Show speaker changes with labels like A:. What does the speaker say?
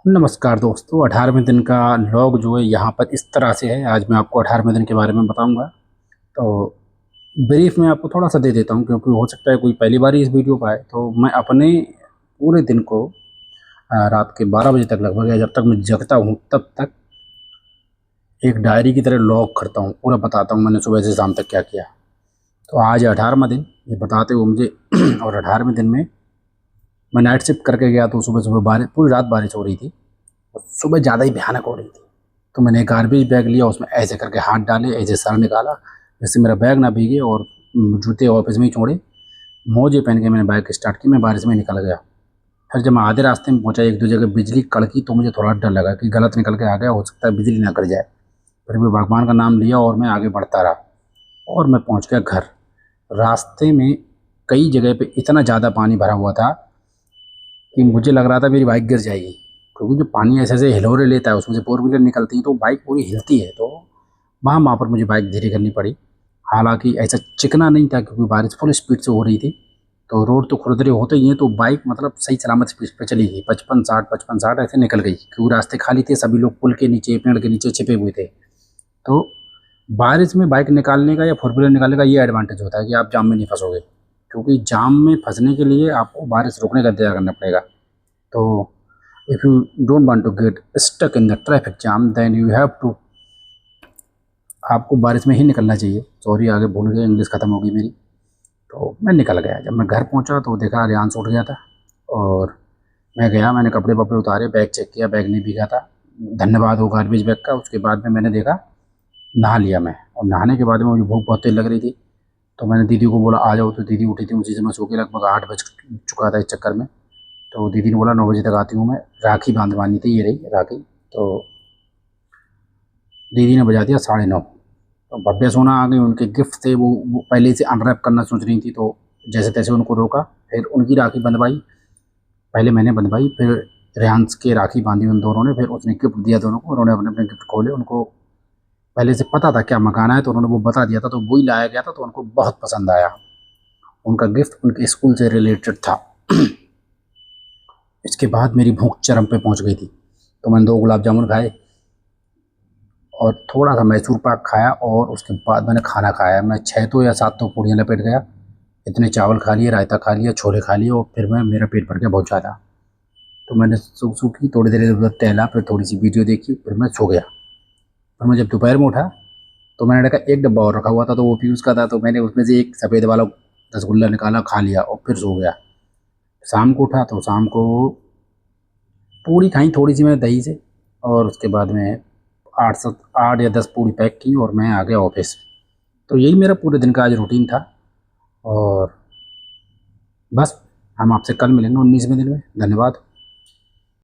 A: नमस्कार दोस्तों, 18वें दिन का लॉग जो है यहाँ पर इस तरह से है। आज मैं आपको 18वें दिन के बारे में बताऊँगा। तो ब्रीफ में आपको थोड़ा-सा दे देता हूँ, क्योंकि हो सकता है कोई पहली बार ही इस वीडियो पे आए। तो मैं अपने पूरे दिन को रात के 12 बजे तक लगभग, या जब तक मैं जगता हूँ तब तक एक डायरी की तरह लॉग करता हूँ। पूरा बताता हूँ मैंने सुबह से शाम तक क्या किया। तो आज 18वां दिन ये बताते हुए मुझे और 18वें दिन में मैं नाइट शिफ्ट करके गया, तो सुबह-सुबह बारिश, पूरी रात बारिश हो रही थी और सुबह ज़्यादा ही भयानक हो रही थी। तो मैंने एक गार्बेज बैग लिया, उसमें ऐसे करके हाथ डाले, ऐसे सर निकाला जिससे मेरा बैग ना भीगे, और जूते ऑफिस में ही छोड़े। मोजे पहन के मैंने बाइक स्टार्ट की, मैं बारिश में निकल गया। फिर जब मैं आधे रास्ते में पहुंचा, एक दो जगह बिजली कड़की, तो मुझे थोड़ा डर लगा कि गलत निकल के आ गया, हो सकता है बिजली ना कर जाए। फिर भी भगवान का नाम लिया और मैं आगे बढ़ता रहा और मैं पहुंच गया घर। रास्ते में कई जगह पे इतना ज़्यादा पानी भरा हुआ था कि मुझे लग रहा था मेरी बाइक गिर जाएगी, क्योंकि जो पानी ऐसे-ऐसे हिलोरे लेता है, उसमें से फोर व्हीलर निकलती है तो बाइक पूरी हिलती है। तो वहाँ पर मुझे बाइक धीरे करनी पड़ी। हालाँकि ऐसा चिकना नहीं था, क्योंकि बारिश फुल स्पीड से हो रही थी, तो रोड तो खुरदरे होते ही हैं, तो बाइक मतलब सही सलामत स्पीड पे चली गई। 55-60 ऐसे निकल गई, क्योंकि रास्ते खाली थे, सभी लोग पुल के नीचे, पेड़ के नीचे छिपे हुए थे। तो बारिश में बाइक निकालने का या फोर व्हीलर निकालने का ये एडवांटेज होता है कि आप जाम में नहीं फँसोगे, क्योंकि जाम में फँसने के लिए आपको बारिश रुकने का इंतज़ार करना पड़ेगा। तो if you don't want to get stuck in the traffic jam, then you have to, आपको बारिश में ही निकलना चाहिए। सॉरी, आगे भूल गया, इंग्लिश ख़त्म हो गई मेरी। तो मैं निकल गया। जब मैं घर पहुंचा तो देखा रेहान उठ गया था, और मैं गया, मैंने कपड़े-वपड़े उतारे, बैग चेक किया, बैग नहीं भीगा था। धन्यवाद हो गार्बेज बैग का। उसके बाद में मैंने देखा, नहा लिया मैं, और नहाने के बाद में मुझे भूख बहुत तेज़ लग रही थी। तो मैंने दीदी को बोला आ जाओ, तो दीदी उठी थी। उसी समय सो के लगभग 8 बज चुका था इस चक्कर में। तो दीदी ने बोला 9 बजे तक आती हूँ मैं। राखी बांधवानी थी, ये रही राखी। तो दीदी ने बजा दिया 9:30। तो भव्य सोना आ गई, उनके गिफ्ट थे, वो पहले से अनरैप करना सोच रही थी, तो जैसे तैसे उनको रोका। फिर उनकी राखी बंधवाई, पहले मैंने बंधवाई, फिर रेहान्स के राखी बांधी उन दोनों ने। फिर उसने गिफ्ट दिया दोनों को, उन्होंने अपने अपने गिफ्ट खोले। उनको पहले से पता था क्या मंगाना है, तो उन्होंने वो बता दिया था, तो वही लाया गया था, तो उनको बहुत पसंद आया। उनका गिफ्ट उनके स्कूल से रिलेटेड था। इसके बाद मेरी भूख चरम पे पहुंच गई थी, तो मैंने 2 गुलाब जामुन खाए और थोड़ा सा मैसूर पाक खाया, और उसके बाद मैंने खाना खाया। मैं 6 तो या 7 तो पूड़ियाँ लपेट गया। इतने चावल खा लिए, रायता खा लिया, छोले खा लिए, और फिर मेरा पेट भर गया बहुत ज़्यादा। तो मैंने सूप की थोड़ी देर इधर टहला, फिर थोड़ी सी वीडियो देखी, फिर मैं सो गया। फिर मैं जब दोपहर में उठा, तो मैंने देखा एक डब्बा और रखा हुआ था, तो वो पीयूष का था, तो मैंने उसमें से एक सफ़ेद वाला रसगुल्ला निकाला, खा लिया और फिर सो गया। शाम को उठा तो शाम को पूड़ी खाई थोड़ी सी मैंने दही से, और उसके बाद में 8 या 10 पूड़ी पैक की, और मैं आ गया ऑफिस। तो यही मेरा पूरे दिन का आज रूटीन था, और बस हम आपसे कल मिलेंगे 19वें दिन में। धन्यवाद।